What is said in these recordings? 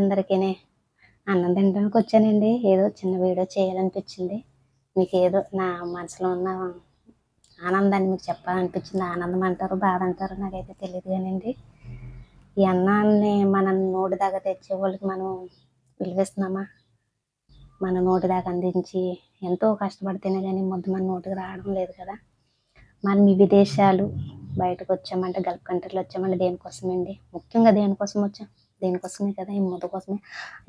అందరికీ. అన్నం తినడానికి వచ్చానండి. ఏదో చిన్న వీడియో చేయాలనిపించింది. మీకు ఏదో నా మనసులో ఉన్న ఆనందాన్ని మీకు చెప్పాలనిపించింది. ఆనందం అంటారు, బాధ అంటారు, నాకైతే తెలియదు కానండి. ఈ అన్నాన్ని మన నోటి దాకా తెచ్చే వాళ్ళకి మనం విలువిస్తున్నామా? మన నోటి దాకా అందించి ఎంతో కష్టపడితేనే కానీ ముద్ద మన నోటికి రావడం లేదు కదా. మనం ఈ విదేశాలు బయటకు వచ్చామంటే, గల్ఫ్ కంట్రీలో వచ్చామంటే దేనికోసమండి? ముఖ్యంగా దేనికోసం వచ్చాం? దేనికోసమే కదా, ఈ ముద్ద కోసమే.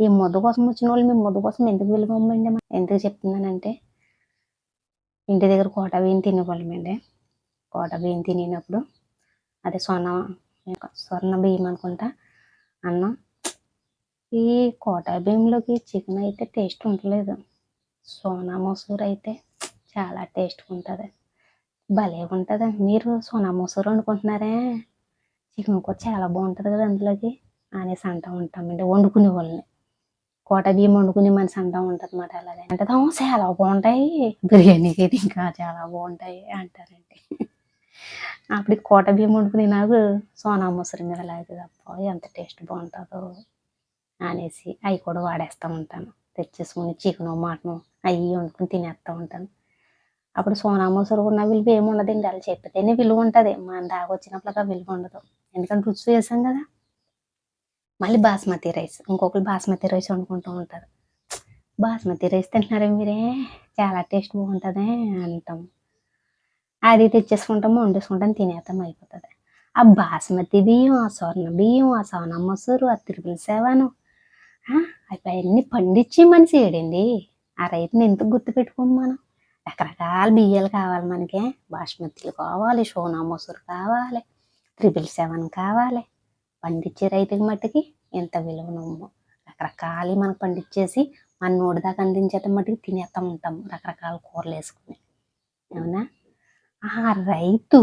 ఈ ముద్ద కోసం వచ్చిన వాళ్ళు మీ ముద్ద కోసం ఎందుకు విలువమ్మండి? ఎందుకు చెప్తున్నానంటే, ఇంటి దగ్గర కోట బియ్యం తినేవాళ్ళమండి. కోట బియ్యం తినేటప్పుడు అదే స్వర్ణ బియ్యం అనుకుంటా అన్నం. ఈ కోట బియ్యంలోకి చికెన్ అయితే టేస్ట్ ఉండలేదు. సోనా మసూర్ అయితే చాలా టేస్ట్గా ఉంటుంది, భలే ఉంటుంది. మీరు సోనా మసూర్ వండుకుంటున్నారే, చికెన్ కూర చాలా బాగుంటుంది కదా అందులోకి అనేసి అంటూ ఉంటామండి వండుకునే వాళ్ళని. కోట బియ్యం వండుకునే మనిషి అంటూ ఉంటుంది అన్నమాట. అలాగే అంటే చాలా బాగుంటాయి, బిర్యానీకి అయితే ఇంకా చాలా బాగుంటాయి అంటారండి. అప్పుడు కోట బియ్యం వండుకుని నాకు సోనా మసూర్ మీద లాగే తప్ప ఎంత టేస్ట్ బాగుంటుందో అనేసి అవి కూడా వాడేస్తూ ఉంటాను. తెచ్చేసుకుని చికెను మటను అవి వండుకుని తినేస్తూ ఉంటాను. అప్పుడు సోనా మసూర్ ఉన్న విలువ ఏమి ఉండదండి, వాళ్ళు చెప్పితేనే విలువ ఉంటుంది. మన దాకా వచ్చినప్పుడు ఆ విలువ ఉండదు, ఎందుకంటే రుచి వేసాం కదా. మళ్ళీ బాస్మతి రైస్, ఇంకొకరు బాస్మతి రైస్ వండుకుంటూ ఉంటారు. బాస్మతి రైస్ తింటున్నారే మీరే, చాలా టేస్ట్ బాగుంటుంది అంటాం. అది తెచ్చేసుకుంటాము, వండేసుకుంటాం, తినేస్తాం, అయిపోతుంది. ఆ బాస్మతి బియ్యం, ఆ స్వర్ణ బియ్యం, ఆ సోనా మసూరు, ఆ 777 అవన్నీ పండించి మనిషి ఏడండి. ఆ రైతుని ఎందుకు గుర్తుపెట్టుకోము మనం? రకరకాల బియ్యాలు కావాలి మనకి, బాస్మతిలు కావాలి, సోనా మసూరు కావాలి, 777 కావాలి. పండించే రైతుకి మట్టుకి ఎంత విలువ నమ్ము. రకరకాలు మనకు పండించేసి మన నోటి దాకా అందించేత మట్టుకు తినేస్తూ ఉంటాము రకరకాల కూరలు వేసుకుని. అవునా? ఆ రైతు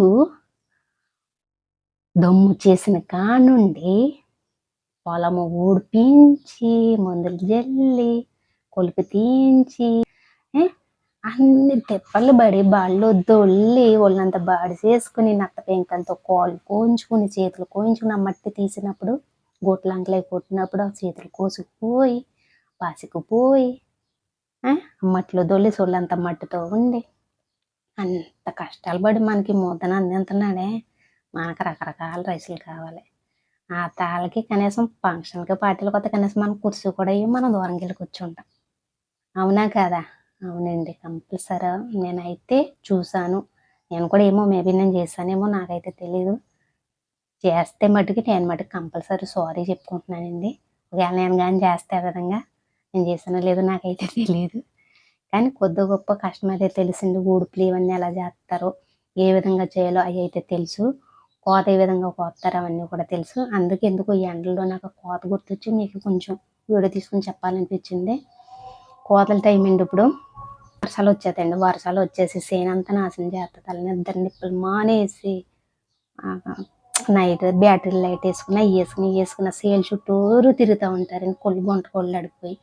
దమ్ము చేసిన కానుండి పొలము ఊడిపించి, మందులు జల్లి, కొలుపు తీయించి, అన్ని తెప్పలు పడి బాళ్ళు దొల్లి ఒళ్ళంతా బాడి చేసుకుని నత్త పెంకంతో కాళ్ళు కోయించుకుని చేతులు కోయించుకుని ఆ మట్టి తీసినప్పుడు గోట్లంకలే కొట్టినప్పుడు ఆ చేతులు కోసుకుపోయి పాసికుపోయి మట్టిలో దొల్లి సొళ్ళంతా మట్టితో ఉండి అంత కష్టాలు పడి మనకి మూతను అందిస్తున్నాడే. మనకు రకరకాల రైసులు కావాలి. ఆ తాళ్ళకి కనీసం ఫంక్షన్కి పార్టీలకు వస్తే కనీసం మన కుర్చీ కూడా అయ్యి మనం దూరంకి వెళ్ళి కూర్చుంటాం. అవునా కదా? అవునండి, కంపల్సరీ నేనైతే చూశాను. నేను కూడా ఏమో మేబీ నేను చేశానేమో, నాకైతే తెలీదు. చేస్తే మటుకు నేను మటుకు కంపల్సరీ సారీ చెప్పుకుంటున్నానండి. ఒకవేళ నేను కానీ చేస్తే ఆ విధంగా నేను చేసానో లేదో నాకైతే తెలియదు. కానీ కొద్ది గొప్ప కష్టం అయితే తెలిసింది. ఊడుపులు ఇవన్నీ ఎలా చేస్తారో, ఏ విధంగా చేయాలో అవి అయితే తెలుసు. కోత ఏ విధంగా కోస్తారు అవన్నీ కూడా తెలుసు. అందుకే ఎందుకు ఈ ఎండల్లో నాకు కోత గుర్తొచ్చి మీకు కొంచెం వీడియో తీసుకుని చెప్పాలనిపించింది. కోతల టైం అండి ఇప్పుడు. వర్షాలు వచ్చేదండి, వర్షాలు వచ్చేసి సేనంతా నాశనం చేస్తుంది. అలా నిద్ర నిప్పులు మానేసి నైట్ బ్యాటరీ లైట్ వేసుకున్న సేల్ చుట్టూరు తిరుగుతూ ఉంటారండి. కొళ్ళు అడిపోయి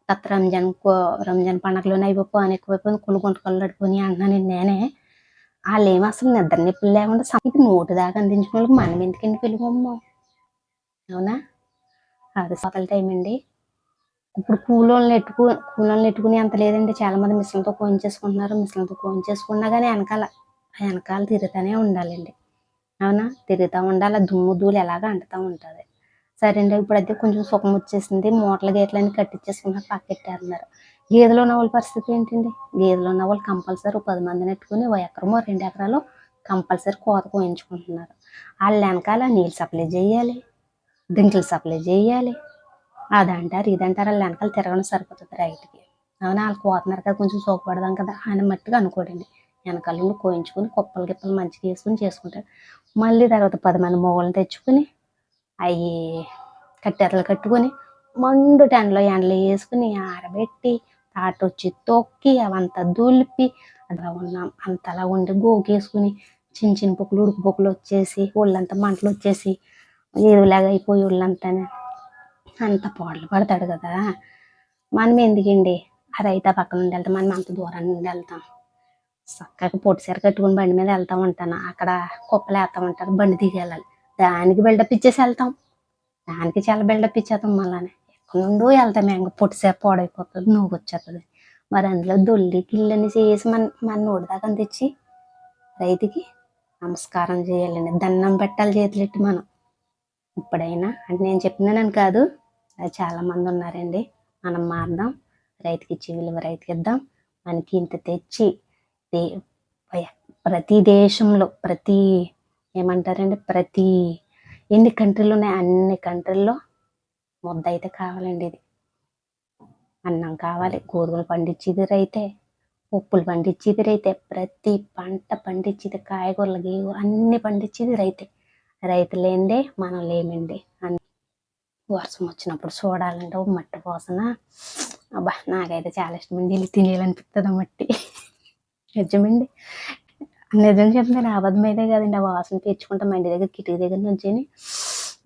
కొత్త రంజాన్ పండగలోనే అయిపోయి ఎక్కువైపోయింది. కొళ్ళు అడిపోయి అంటున్నానండి నేనే. వాళ్ళు ఏమో అసలు నిద్ర నిప్పులు లేకుండా ఇది నోటి దాకా అందించిన వాళ్ళకి మనం ఎందుకండి పిలువమ్మో. అవునా? అది సకల టైం అండి. ఇప్పుడు కూలోళ్ళని ఎట్టుకుని అంత లేదండి. చాలామంది మిషన్లతో కోయించేసుకుంటున్నారు. మిషన్లతో కోయించేసుకున్నా కానీ వెనకాల తిరుగుతూనే ఉండాలండి. అవునా? తిరుగుతూ ఉండాలి. దుమ్ము ధూళి ఎలాగా అంటుతూ ఉంటుంది. సరే అండి, ఇప్పుడైతే కొంచెం సుఖం వచ్చేసింది. మూటలు గేట్లన్నీ కట్టించేసుకున్నారు, పక్కెట్టేస్తున్నారు. గేదెలో ఉన్న వాళ్ళ పరిస్థితి ఏంటండి? గేదెలో ఉన్న వాళ్ళు కంపల్సరీ 10 మందిని ఎట్టుకుని 1 ఎకరమో 2 ఎకరాలు కంపల్సరీ కోత కోయించుకుంటున్నారు. వాళ్ళ వెనకాల నీళ్ళు సప్లై చేయాలి, డ్రింకులు సప్లై చేయాలి, అదంటారు ఇదంటారు. వాళ్ళ వెనకాల తిరగడం సరిపోతుంది రైతుకి. అవునా? వాళ్ళు కోతున్నారు కదా, కొంచెం సోకపడదాం కదా అని మట్టుగా అనుకోడండి. వెనకాల నుండి కోయించుకుని కుప్పలు గిప్పలు మంచిగా వేసుకుని చేసుకుంటారు. మళ్ళీ తర్వాత 10 మంది మొగలను తెచ్చుకుని అవి కట్టెరలు కట్టుకొని మండు ఎండలో వేసుకుని ఆరబెట్టి తాటొచ్చి తొక్కి అవంతా దులిపి అలా ఉన్నాం అంతలా ఉండి గోకేసుకుని చిన్న పొక్కులు ఉడుకు పొక్కులు వచ్చేసి ఒళ్ళంతా మంటలు వచ్చేసి ఏరులాగా అయిపోయి ఒళ్ళంతా అంత పాటలు పడతాడు కదా. మనం ఎందుకండి ఆ రైతు పక్కన నుండి వెళ్తాం, మనం అంత దూరం నుండి వెళ్తాం. చక్కగా పొట్టిసీర కట్టుకుని బండి మీద వెళ్తూ ఉంటాను. అక్కడ కుప్పలు వేస్తూ ఉంటారు, బండి దిగి వెళ్ళాలి. దానికి బిల్డప్ ఇచ్చేసి వెళ్తాం, దానికి చాలా బిల్డప్ ఇచ్చేస్తాం. మళ్ళీ ఎక్కడుండో వెళ్తాం ఇంక పొట్టిసేపు పాడైపోతుంది నువ్వు వచ్చేస్తుంది. మరి అందులో దొల్లి గిల్లని చేసి మన నోటి దాకా తెచ్చి రైతుకి నమస్కారం చేయాలండి, దండం పెట్టాలి చేతులెట్టి మనం. ఇప్పుడైనా అంటే నేను చెప్తున్నానని కాదు, అది చాలామంది ఉన్నారండి. మనం మారదాం, రైతుకి ఇచ్చి విలువ రైతుకి ఇద్దాం. మనకి ఇంత తెచ్చి ప్రతి దేశంలో ఏమంటారండి, ఎన్ని కంట్రీలు ఉన్నాయి అన్ని కంట్రీల్లో ముద్ద అయితే కావాలండి. ఇది అన్నం కావాలి, గోధుమలు పండించేది రైతే, పప్పులు పండించేది రైతే, ప్రతి పంట పండించేది, కాయగూరలు గీవు అన్ని పండించేది రైతే. రైతు లేనిదే మనం లేమండి. వర్షం వచ్చినప్పుడు చూడాలంటే మట్టి వాసన అబ్బా నాకైతే చాలా ఇష్టమండి. ఇల్లు తినేయాలనిపిస్తుంది మట్టి. నిజమండి, నిజం చెప్తున్నాను, అబద్ధం అయితే కదండి. ఆ వాసన పీల్చుకుంటాం మా ఇంటి దగ్గర కిటికీ దగ్గర నుంచి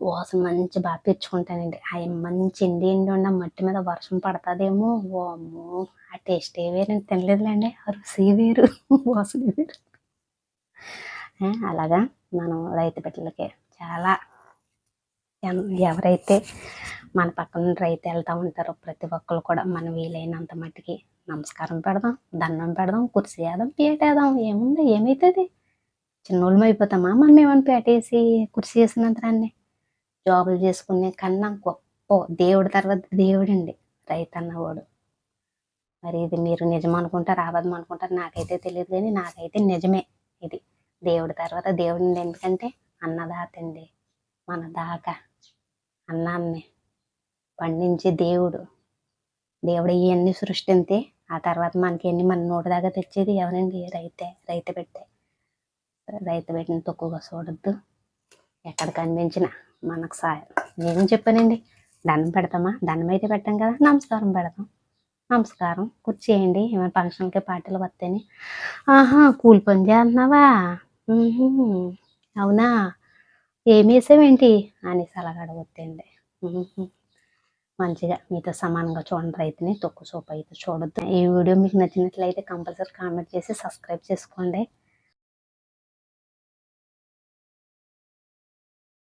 వాసన మంచి బాగా పీల్చుకుంటానండి. అవి మంచి ఎండి ఉన్న మట్టి మీద వర్షం పడుతుందేమో, వామ్మో ఆ టేస్ట్ వేరండి. తినలేదులేండి, ఆ రుచి వేరు, వాసన వేరు. అలాగా మనం రైతు బిడ్డలకి చాలా, ఎవరైతే మన పక్కన రైతు వెళ్తూ ఉంటారో ప్రతి ఒక్కరు కూడా మనం వీలైనంత మట్టికి నమస్కారం పెడదాం, దండం పెడదాం, కుర్చీ వేద్దాం, పేటేద్దాం. ఏముంది, ఏమవుతుంది? చిన్నోళ్ళం అయిపోతామా మనం ఏమైనా పేటేసి కుర్చీ వేసినంతరాన్ని? జాబులు చేసుకునే కన్నా గొప్ప దేవుడి తర్వాత దేవుడండి రైతు అన్నవాడు. మరి ఇది మీరు నిజం అనుకుంటారు, అబద్ధం అనుకుంటారు నాకైతే తెలియదు, కానీ నాకైతే నిజమే. ఇది దేవుడి తర్వాత దేవుడండి. ఎందుకంటే అన్నదాత అండి. మన దాకా అన్నాన్ని పండించే దేవుడు ఇవన్నీ సృష్టింతే ఆ తర్వాత మనకి ఎన్ని మన నోటి దాకా తెచ్చేది ఎవరండి? రైతే పెట్టే. రైతు పెట్టిన తక్కువగా చూడొద్దు. ఎక్కడ కనిపించినా మనకు సాయం. నేను చెప్పానండి, దండం పెడతామా? దండం అయితే పెట్టాం కదా, నమస్కారం పెడతాం. నమస్కారం కూర్చేయండి. ఏమైనా ఫంక్షన్కి పార్టీలు వస్తేనే, ఆహా కూలి పని చేస్తున్నావా, అవునా, ఏమి వేసావేంటి అనేసి అలాగ అడగొద్దండి. మంచిగా మీతో సమానంగా చూడండి రైతుని, తక్కువ చూపు అయితే చూడొద్దు. ఈ వీడియో మీకు నచ్చినట్లయితే కంపల్సరీ కామెంట్ చేసి సబ్స్క్రైబ్ చేసుకోండి.